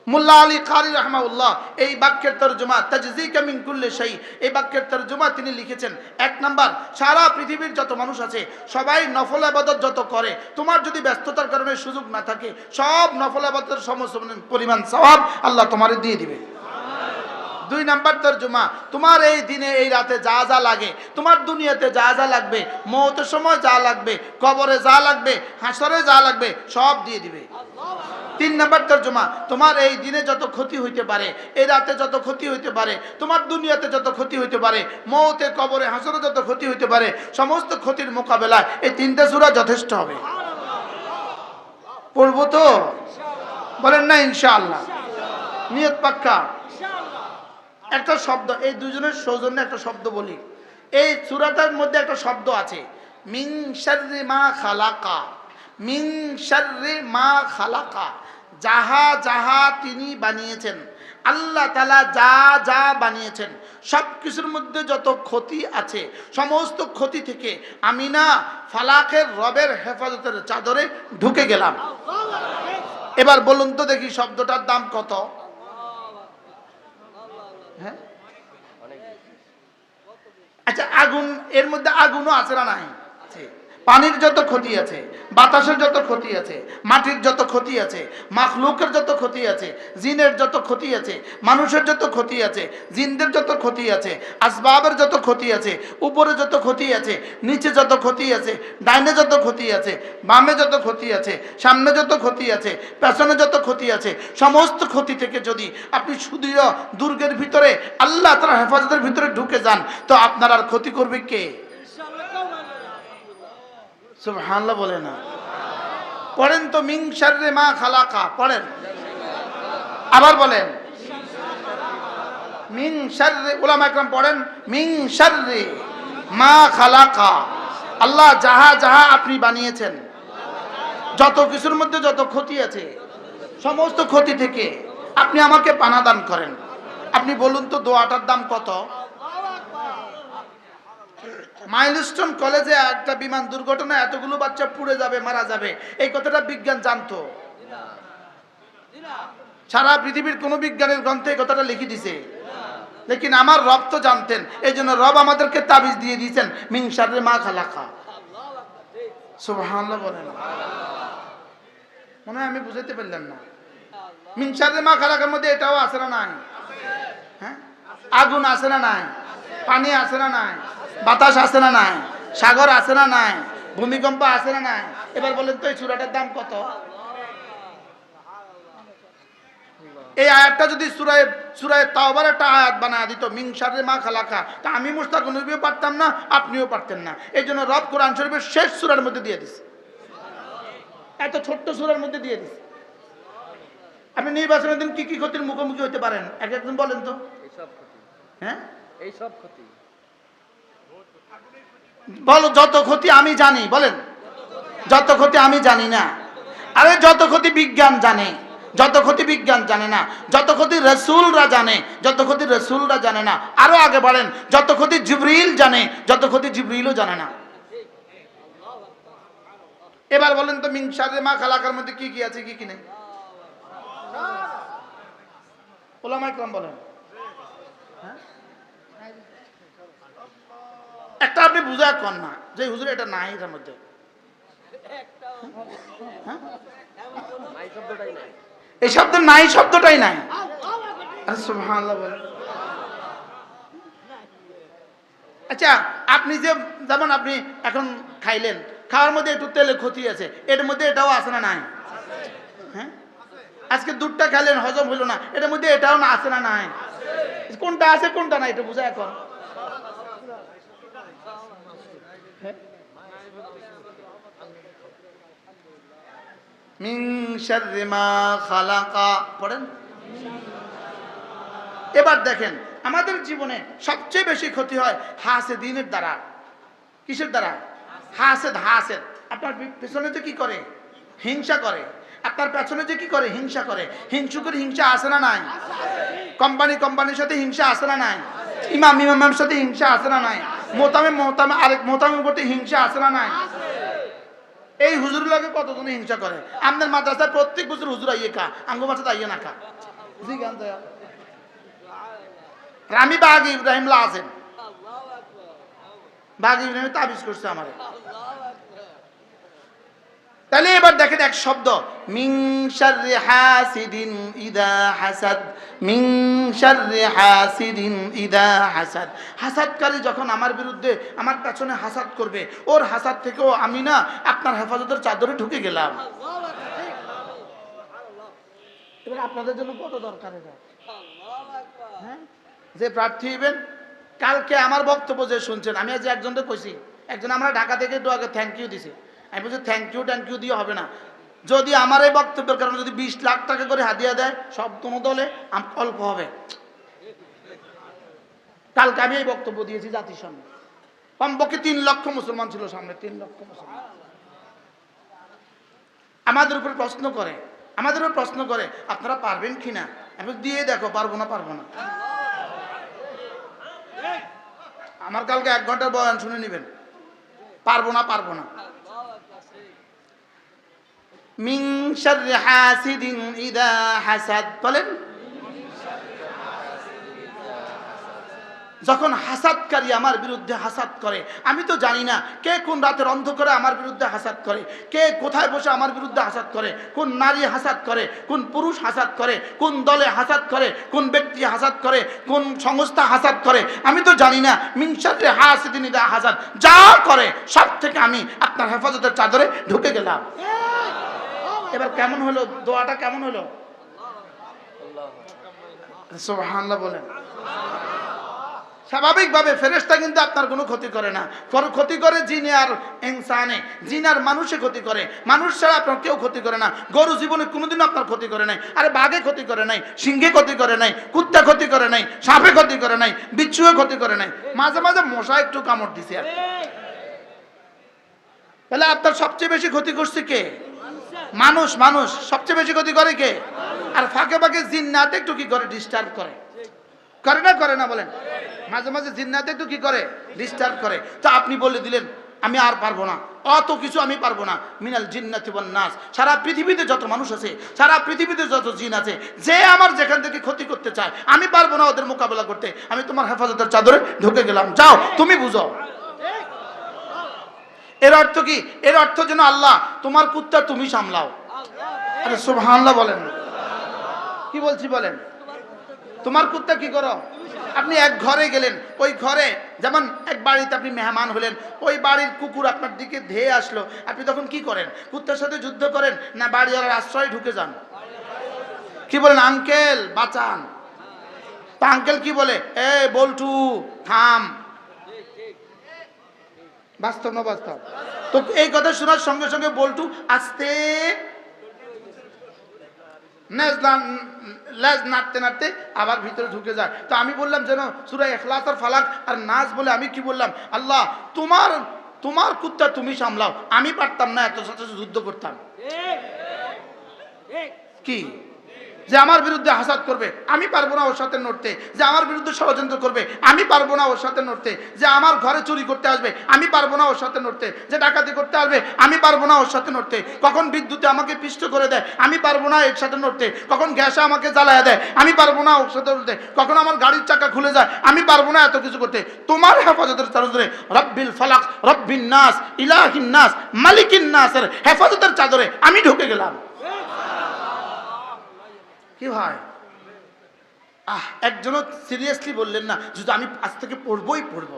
মুল্লা আলী কারি রাহমাহুল্লাহ এই বাক্যের তরজমা তাজযীকা মিন কুল্লি শাই এই বাক্যের তরজমা তিনি লিখেছেন এক নাম্বার সারা পৃথিবীর যত মানুষ আছে সবাই নফল ইবাদত যত করে তোমার যদি ব্যস্ততার কারণে সুযোগ না থাকে সব নফল ইবাদতের সমস্ত পরিমাণ সওয়াব আল্লাহ তোমারে দিয়ে দিবে দুই নাম্বার তরজমা তোমার এই দিনে এই রাতে যা যা লাগে তোমার দুনিয়াতে যা যা লাগবে মওতের সময় যা লাগবে কবরে যা লাগবে হাসরে যা লাগবে সব দিয়ে দিবে তিন নাম্বার তরজমা তোমার এই দিনে যত ক্ষতি হইতে পারে এই রাতে যত ক্ষতি হইতে পারে তোমার দুনিয়াতে যত ক্ষতি হইতে পারে মওতে কবরে হাসরে যত ক্ষতি হইতে পারে সমস্ত ক্ষতির মোকাবেলায় এই তিনটা সূরা যথেষ্ট হবে পড়বো তো বলেন না ইনশাআল্লাহ নিয়ত পাক্কা একটা শব্দ এই দুজনের সৌজন্যে একটা শব্দ বলি এই সূরাটার মধ্যে একটা শব্দ আছে মিন শাররি মা খালাকা মিন শাররি মা খালাকা যাহা যাহা তিনি বানিয়েছেন আল্লাহ তাআলা যা যা বানিয়েছেন সব কিছুর মধ্যে যত ক্ষতি আছে সমস্ত ক্ষতি থেকে আমি না ফালাকের রবের হেফাজতের চাদরে ঢুকে গেলাম এবার বলুন তো দেখি শব্দটার দাম কত হ্যাঁ আচ্ছা আগুন এর মধ্যে আগুনও আছে না নাই পানির যত ক্ষতি আছে বাতাসের যত ক্ষতি আছে মাটির যত ক্ষতি আছে মাখলুকের যত ক্ষতি আছে জিনের যত ক্ষতি আছে মানুষের যত ক্ষতি আছে জিনদের যত ক্ষতি আছে আসবাবের যত ক্ষতি আছে উপরে যত ক্ষতি আছে নিচে যত ক্ষতি আছে ডাইনে যত ক্ষতি আছে বামে যত ক্ষতি আছে সামনে যত ক্ষতি আছে পেছনে যত ক্ষতি আছে সমস্ত ক্ষতি থেকে যদি আপনি সুদৃঢ় দুর্গের ভিতরে আল্লাহ তাআলার হেফাজতের ভিতরে ঢুকে যান তো আপনার আর ক্ষতি করবে কে সুবহানাল্লাহ বলে না পড়েন তো মিন শাররি মা খালাকা পড়েন আবার বলেন মিন শাররি উলামা একরাম পড়েন মিন শাররি মা খালাকা আল্লাহ যাহা যাহা আপনি বানিয়েছেন যত কিছুর মধ্যে যত ক্ষতি আছে সমস্ত ক্ষতি থেকে আপনি আমাকে পানা দান করেন আপনি বলুন তো দোয়াটার দাম কত মাইলস্টোন কলেজে একটা বিমান দুর্ঘটনা এতগুলো বাচ্চা পুড়ে যাবে মারা যাবে এই কথাটা বিজ্ঞান জানতো সারা পৃথিবীর কোন বিজ্ঞানের গ্রন্থে এই কথাটা লিখে দিছে লেকিন আমার রব তো জানতেন এই জন্য রব আমাদেরকে তাবিজ দিয়ে দিয়েছেন মিন শাররি মা খালাকা সুবহানাল্লাহ বলেন মনে হয় আমি বুঝাইতে পারলাম না মিন শাররি মা খালাকার মধ্যে এটাও আছে না নাই হ্যাঁ আগুন আছে না নাই পানি আছে না নাই বাতাস আছে না নাই সাগর আছে না নাই ভূমিকম্প আছে না নাই এবার বলেন তো এই সূরাটার দাম কত এই আয়াতটা যদি সূরা তাওবার একটা আয়াত বানায় দিত মিন শাররি মা খালাকা তা আমি মুস্তাক নবীও পারতাম না আপনিও পারতেন না এইজন্য রব কোরআন শরীফের শেষ সূরার মধ্যে দিয়ে দিয়েছে এত ছোট্ট সূরার মধ্যে দিয়ে দিয়েছে আপনি নির্বাচনের দিন কি কি ক্ষতির মুখোমুখি হতে পারেন এক একজন বলেন তো। হ্যাঁ, এইসব ক্ষতি বলো যত ক্ষতি আমি জানি, বলেন যত ক্ষতি আমি জানি না। আরে যত ক্ষতি বিজ্ঞান জানে, যত ক্ষতি বিজ্ঞান জানে না, যত ক্ষতি রসুলরা জানে, যত ক্ষতি রসুলরা জানে না। আরো আগে বলেন যত ক্ষতি জিবরিল জানে, যত ক্ষতি জিবরিলও জানে না। এবার বলেন তো মিন শাররি মা খালাকার মধ্যে কি কি আছে কি কি নেই? ওলামা ইকরাম বলেন। একটা আপনি বুঝা কর না যে হুজুর এটা নাই এর মধ্যে। এই শব্দ নাই, শব্দটাই নাই। সুবহানাল্লাহ বলেন। আচ্ছা, আপনি যে যেমন আপনি এখন খাইলেন, খাওয়ার মধ্যে একটু তেলের ক্ষতি আছে, এর মধ্যে এটাও আছে না নাই? হ্যাঁ, আজকে দুধটা খাইলেন হজম হইল না, এটার মধ্যে এটাও না আছে না নাই? কোনটা আছে কোনটা নাই এটা বুঝা এখন। মিন শাররি মা খালাকা পড়েন। এবার দেখেন আমাদের জীবনে সবচেয়ে বেশি ক্ষতি হয় হাসেদিনের দ্বারা। কিসের দ্বারা? হাসেদ। হাসেদ আপনার পেছনে যে কি করে? হিংসা করে। আপনার পেছনে যে কি করে? হিংসা করে। হিংসুকের হিংসা আছে না নাই? কোম্পানির সাথে হিংসা আছে না নাই? ইমামের সাথে হিংসা আছে না নাই? মোতামে আরেক মোতামের প্রতি হিংসা আছে না নাই? এই হুজুর লাগে কতজনে হিংসা করে। আমাদের মাদ্রাসায় প্রত্যেক বছর হুজুর আইয়ে খা, আঙ্গু মাথা আইয়ে না খা। জি গান দয়া রামি বাগ ইব্রাহিম লাজেম, বাগ ইব্রাহিম তাবিজ করছে আমারে। তাহলে এবার দেখেন এক শব্দ, মিন শাররি হাসিদিন ইদা হাসাদ। মিন শাররি হাসিদিন ইদা হাসাদ। হাসাদকারী যখন আমার বিরুদ্ধে আমার পেছনে হাসাদ করবে, ওর হাসাদ থেকেও আমি না আপনার হেফাজতের চাদরে ঢুকে গেলাম। এবার আপনাদের জন্য কত দরকার এটা? হ্যাঁ, যে প্রার্থী হইবেন, কালকে আমার বক্তব্য যে শুনছেন, আমি আজ একজনকে কইছি, একজন আমরা ঢাকা থেকে দোয়াকে থ্যাংক ইউ দিছে। আমি বলছি থ্যাংক ইউ দিয়ে হবে না। যদি আমার এই বক্তব্যের কারণে যদি 20 লাখ টাকা করে হাদিয়া দেয় সব কোনো দলে অল্প হবে। কালকে আমি এই বক্তব্য দিয়েছি জাতির সামনে, কমপক্ষে 3 লক্ষ মুসলমান ছিল সামনে, 3 লক্ষ মুসলমান আমাদের উপর প্রশ্ন করে আপনারা পারবেন কিনা। আমি দিয়ে দেখো, পারবো না। আমার কালকে 1 ঘন্টার বয়ান শুনে নেবেন, পারবো না। মিন শাররি হাসিদিন ইদা হাসাদ বলেন। যখন হাসাদকারী আমার বিরুদ্ধে হাসাদ করে, আমি তো জানি না কে কোন রাতের অন্ধকারে আমার বিরুদ্ধে হাসাদ করে, কে কোথায় বসে আমার বিরুদ্ধে হাসাদ করে, কোন নারী হাসাদ করে, কোন পুরুষ হাসাদ করে, কোন দলে হাসাদ করে, কোন ব্যক্তি হাসাদ করে, কোন সংস্থা হাসাদ করে, আমি তো জানি না। মিন শাররি হাসিদিন ইদা হাসাদ যা করে সব থেকে আমি আপনার হেফাজতের চাদরে ঢুকে গেলাম। এবার কেমন হলো দোয়াটা? কেমন হলো? সুবহানাল্লাহ বলেন। স্বাভাবিকভাবে ফেরেশতা কিন্তু আপনার কোনো ক্ষতি করে না, ক্ষতি করে জিনে আর ইনসানে। জিন আর মানুষে ক্ষতি করে, মানুষ ছাড়া আপনার কেউ ক্ষতি করে না। গরু জীবনে কোনোদিনও আপনার ক্ষতি করে নাই, আরে বাঘে ক্ষতি করে নাই, সিংহে ক্ষতি করে নাই, কুত্তা ক্ষতি করে নাই, সাপে ক্ষতি করে নাই, বিচ্ছুয়ে ক্ষতি করে নাই, মাঝে মাঝে মশা একটু কামড় দিছে আর। তাহলে আপনার সবচেয়ে বেশি ক্ষতি করছে কে? মানুষ সবচেয়ে বেশি ক্ষতি করে কে? আর ফাঁকে ফাঁকে জিন্নাত একটু কি করে? ডিস্টার্ব করে না বলেন? মাঝে মাঝে জিন্নাত একটু কি করে? ডিস্টার্ব করে। তা আপনি বলে দিলেন আমি আর পারবো না, অত কিছু আমি পারবো না। মিনাল জিন্নাতি ওয়ান নাস, সারা পৃথিবীতে যত মানুষ আছে, সারা পৃথিবীতে যত জিন আছে, যে আমার যেখান থেকে ক্ষতি করতে চায়, আমি পারবো না ওদের মোকাবেলা করতে। আমি তোমার হেফাজতের চাদরে ঢুকে গেলাম, যাও তুমি বুঝো। এর অর্থ কি? এর অর্থ যেন আল্লাহ তোমার কুত্তা তুমি সামলাও। আরে সুবহানাল্লাহ বলেন। কি বলছি বলেন? তোমার কুত্তা কি করো? আপনি এক ঘরে গেলেন, ওই ঘরে যেমন এক বাড়িতে আপনি মেহমান হলেন, ওই বাড়ির কুকুর আপনার দিকে ধেয়ে আসলো, আপনি তখন কি করেন? কুত্তার সাথে যুদ্ধ করেন না বাড়িওয়ালার আশ্রয় ঢুকে যান? কি বলেন? আঙ্কেল বাঁচান। তা আঙ্কেল কি বলে? এ বল্টু থাম। বাস্তব না বাস্তব? তো এই কথা শোনার সঙ্গে সঙ্গে বল্টু আস্তে লেজ নাড়তে নাড়তে আবার ভিতরে ঢুকে যায়। তো আমি বললাম যেন সূরা ইখলাস আর ফালাক আর নাস বলে আমি কি বললাম, আল্লাহ তোমার কুত্তা তুমি সামলাও, আমি পারতাম না এত সাথে যুদ্ধ করতাম। কি যে আমার বিরুদ্ধে হাসাদ করবে, আমি পারবো না ওর সাথে নড়তে। যে আমার বিরুদ্ধে ষড়যন্ত্র করবে, আমি পারবো না ওর সাথে নড়তে। যে আমার ঘরে চুরি করতে আসবে, আমি পারবো না ওর সাথে নড়তে। যে ডাকাতি করতে আসবে, আমি পারবো না ওর সাথে নড়তে। কখন বিদ্যুতে আমাকে পিষ্ট করে দেয়, আমি পারবো না এর সাথে নড়তে। কখন গ্যাসে আমাকে জ্বালায় দেয়, আমি পারবো না ওর সাথে নড়তে। কখন আমার গাড়ির চাকা খুলে যায়, আমি পারবো না এত কিছু করতে। তোমার হেফাজতের চাদরে, রব্বিল ফালাক রব্বিন নাস ইলাহিন নাস মালিকিন নাসের হেফাজতের চাদরে আমি ঢুকে গেলাম। কি ভাই, একজনও সিরিয়াসলি বললেন না যদি আমি আজ থেকে পড়বই পড়বো।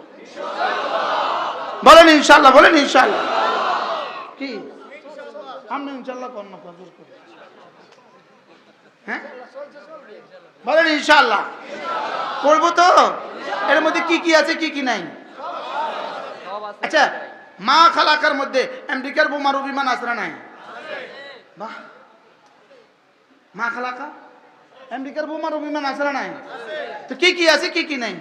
বলেন ইনশাআল্লাহ, বলেন ইনশাআল্লাহ। কি আমরা ইনশাআল্লাহ কর না কর করি, হ্যাঁ বলেন ইনশাআল্লাহ পড়বো তো। এর মধ্যে কি কি আছে কি কি নাই? আচ্ছা, মা খালাকার মধ্যে আমেরিকার বোমারু বিমান আসরা নাই? বাহ, মা খালাকা আমেরিকার বোমারু বিমান আসরা নাই? তো কি কি আছে কি কি নাই?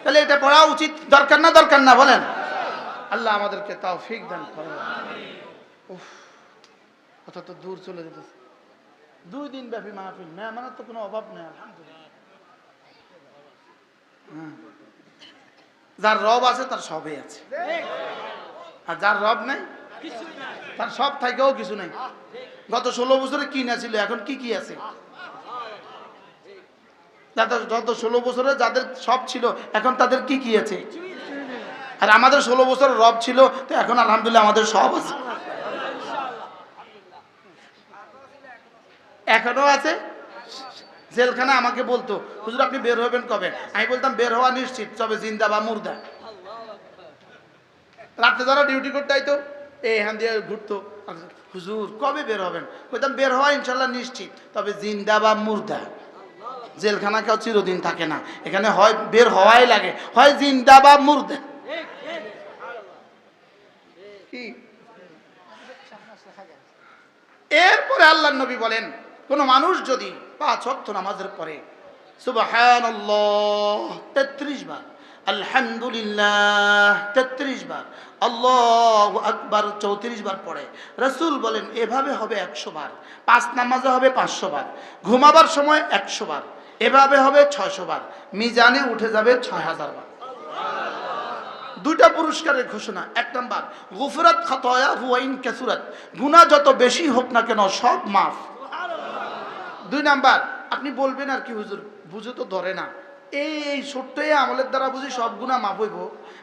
তাহলে এটা পড়া উচিত, দরকার না দরকার না বলেন? আল্লাহ আমাদেরকে তৌফিক দান করেন। উফ, কত তো দূর চলে যেতেছে। 2 দিন ব্যাপী মাহফিল, মেহমানের তো কোনো অভাব নেই আলহামদুলিল্লাহ। যার রব আছে তার সবই আছে, আর যার রব নাই তার সব থাকেও কিছু নাই। গত 16 বছরে কি না ছিল, এখন কি কি আছে? গত 16 বছরে যাদের সব ছিল এখন তাদের কি কি আছে? আর আমাদের 16 বছরের রব ছিল, তো এখন আলহামদুলিল্লাহ আমাদের সব আছে, এখনো আছে। জেলখানা আমাকে বলতো, হুজুর আপনি বের হবেন কবে? আমি বলতাম বের হওয়া নিশ্চিত, তবে জিন্দা বা মুর্দা। রাতে যারা ডিউটি করতে আইতো এখান দিয়ে ঘুরতো, হুজুর কবে বের হবেন? বলতাম বের হওয়া ইনশাল্লাহ নিশ্চিত, তবে জিন্দা বা মুর্দা। জেলখানা কেউ চিরদিন থাকে না, এখানে হয় বের হওয়াই লাগে, হয় জিন্দা বা মুর্দা। কি এরপরে আল্লাহর নবী বলেন, কোন মানুষ যদি 5 ওয়াক্ত নামাজের পরে সুবহানাল্লাহ 33 বার, আলহামদুলিল্লাহ 33 বার, আল্লাহু আকবার 34 বার পড়ে, রাসূল বলেন এভাবে হবে 100 বার। 5 নামাজে হবে 500 বার, ঘুমাবার সময় 100 বার, এভাবে হবে 600 বার, মিজানে উঠে যাবে 6000 বার। 2টা পুরস্কারের ঘোষণা। 1 নাম্বার, গুফরাত খাতায়া ওয়া ইন কাসুরাত, গুনাহ যত বেশি হোক না কেন সব মাফ। 2 নাম্বার, আপনি বলবেন আর কি হুজুর বুঝে তো ধরে না, এই ছোট্ট আমলের দ্বারা বুঝি সব গুনাহ মাফ হইব?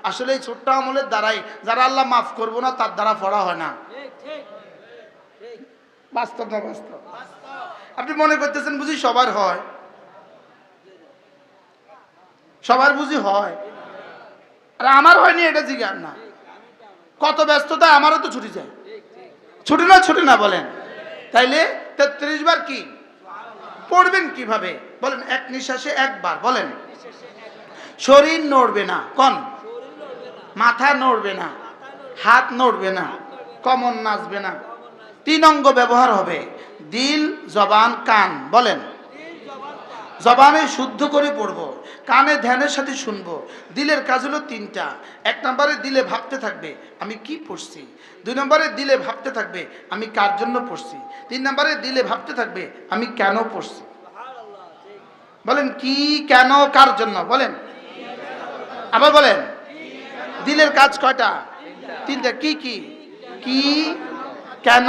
আসলে এই ছোট্ট আমলের দ্বারাই যারা আল্লাহ মাফ করবো না তার দ্বারা পড়া হয় না। বাস্তব না বাস্তব? আপনি মনে করতেছেন বুঝি সবার হয়, সবার বুঝি হয়, আর আমার হয়নি এটা জিজ্ঞাসা না। কত ব্যস্ততা, আমারও তো ছুটি যায়, ছুটি না বলেন? তাইলে 33 বার কি পড়বেন কিভাবে বলেন? 1 নিঃশ্বাসে 1 বার বলেন। শরীর নড়বে না, কোন মাথা নড়বে না, হাত নড়বে না, কমর নাচবে না। 3 অঙ্গ ব্যবহার হবে, দিল, জবান, কান বলেন। জবানে শুদ্ধ করে পড়বো, কানে ধ্যানের সাথে শুনবো। দিলের কাজ হলো 3টা। 1 নম্বরে দিলে ভাবতে থাকবে আমি কি পড়ছি। 2 নম্বরে দিলে ভাবতে থাকবে আমি কার জন্য পড়ছি। 3 নম্বরে দিলে ভাবতে থাকবে আমি কেন পড়ছি। বলেন কি, কেন, কার জন্য বলেন? আবার বলেন। দিলের কাজ কয়টা? 3টা। কি কি? কি, কেন,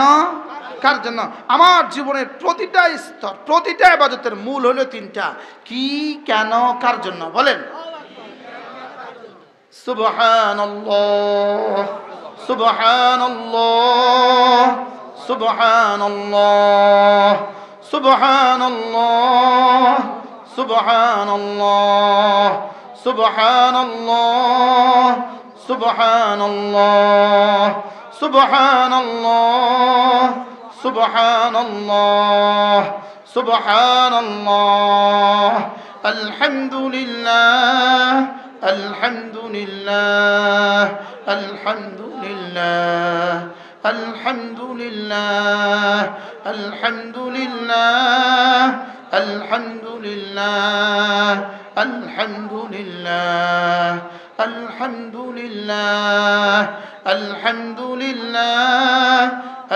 কার জন্য। আমার জীবনের প্রতিটা স্তর, প্রতিটা ইবাদতের মূল হলো 3টা, কি, কেন, কার জন্য বলেন। সুবহানাল্লাহ, সুবহানাল্লাহ, সুবহানাল্লাহ, সুবহানাল্লাহ, সুবহানাল্লাহ, সুবহানাল্লাহ, সুবহানাল্লাহ, সুবহানাল্লাহ, সুবহানাল্লাহ, সুবহানাল্লাহ, আলহামদুলিল্লাহ, আলহামদুলিল্লাহ, আলহামদুলিল্লাহ, আলহামদুলিল্লাহ, আলহামদুলিল্লাহ, আলহামদুলিল্লাহ, আলহামদুলিল্লাহ, আলহামদুলিল্লাহ, আলহামদুলিল্লাহ,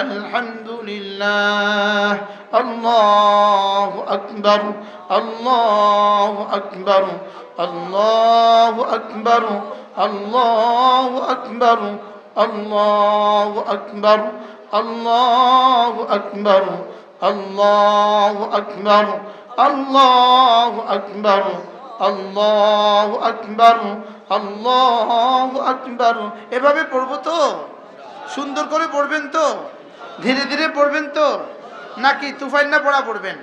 আলহামদুলিল্লাহ। আল্লাহু আকবার, আল্লাহু আকবার, আল্লাহু আকবার, আল্লাহু আকবার, আল্লাহু আকবার, আল্লাহু আকবার, আল্লাহু আকবার, আল্লাহু আকবার, আল্লাহু আকবার, আল্লাহু আকবার। এভাবে পড়বো তো? সুন্দর করে পড়বেন তো? ধীরে ধীরে পড়বেন তো? নাকি তুফাইন্না পড়া পড়বেন?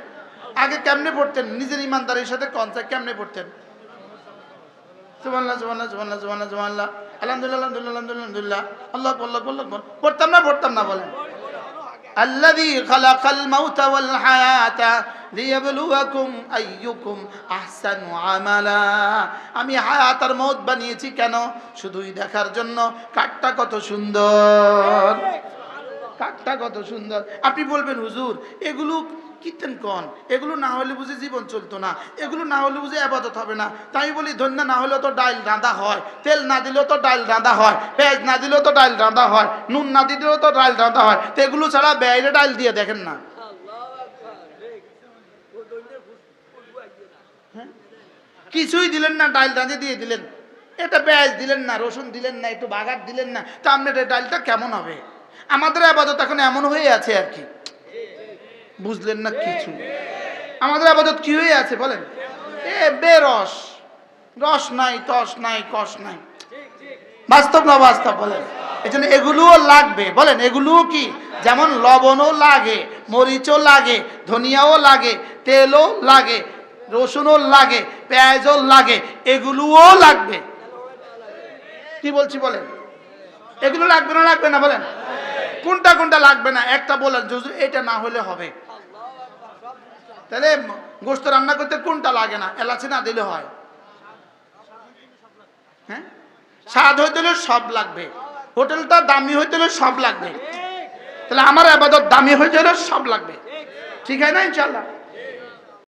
আগে কেমনে পড়তেন? নিজের ইমানদারের সাথে কনসেপ্ট কেমনে পড়তেন? সুবহানাল্লাহ, সুবহানাল্লাহ, সুবহানাল্লাহ, সুবহানাল্লাহ, সুবহানাল্লাহ, আলহামদুলিল্লাহ, আলহামদুলিল্লাহ, আলহামদুলিল্লাহ, আল্লাহু আকবার, আল্লাহু আকবার। পড়তাম না? পড়তাম না? বলেন। আল্লাযী খালাকাল মাউতা ওয়াল হায়াতা লিয়াবলুয়াকুম আইয়ুকুম আহসানু আমালা। আমি হায়াত আর মউত বানিয়েছি কেন? শুধুই দেখার জন্য কাঠটা কত সুন্দর, কাঠটা কত সুন্দর। আপনি বলবেন হুজুর এগুলো কীর্তন কন, এগুলো না হলে বুঝে জীবন চলতো না, এগুলো না হলে বুঝে ইবাদত হবে না। তাই বলি ধন্য না হলেও তো ডাল রাঁধা হয়, তেল না দিলেও তো ডাল রাঁধা হয়, পেঁয়াজ না দিলেও তো ডাল রাঁধা হয়, নুন না দিলেও তো ডাল রাঁধা হয়। তো এগুলো ছাড়া বাইরে ডাল দিয়ে দেখেন না। কিছুই দিলেন না, ডাল রাঁধে দিয়ে দিলেন। এটা পেঁয়াজ দিলেন না, রসুন দিলেন না, একটু বাগার দিলেন না, তা আপনার এই ডালটা কেমন হবে? আমাদের আবাদত এখন এমন হয়ে আছে আর কি। বুঝলেন না কিছু? আমাদের আবাদত কি হয়ে আছে বলেন? এ বেরস, রস নাই, তস নাই, কষ নাই। বাস্তব না বাস্তব বলেন? এই জন্য এগুলোও লাগবে। বলেন এগুলোও কি? যেমন লবণও লাগে, মরিচও লাগে, ধনিয়াও লাগে, তেলও লাগে, রসুনও লাগে, পেঁয়াজও লাগে, এগুলোও লাগবে। কি বলছি বলেন? এগুলো লাগবে না লাগবে না বলেন? কোনটা কোনটা লাগবে না একটা বলেন, যদি এটা না হলে হবে। তাহলে গোশত রান্না করতে কোনটা লাগে না? এলাচি না দিলে হয়? হ্যাঁ, স্বাদ হইতে হলে সব লাগবে। হোটেলটা দামি হইতে হলে সব লাগবে। তাহলে আমার ইবাদত দামি হইতে হলে সব লাগবে। ঠিক হয় না ইনশাআল্লাহ?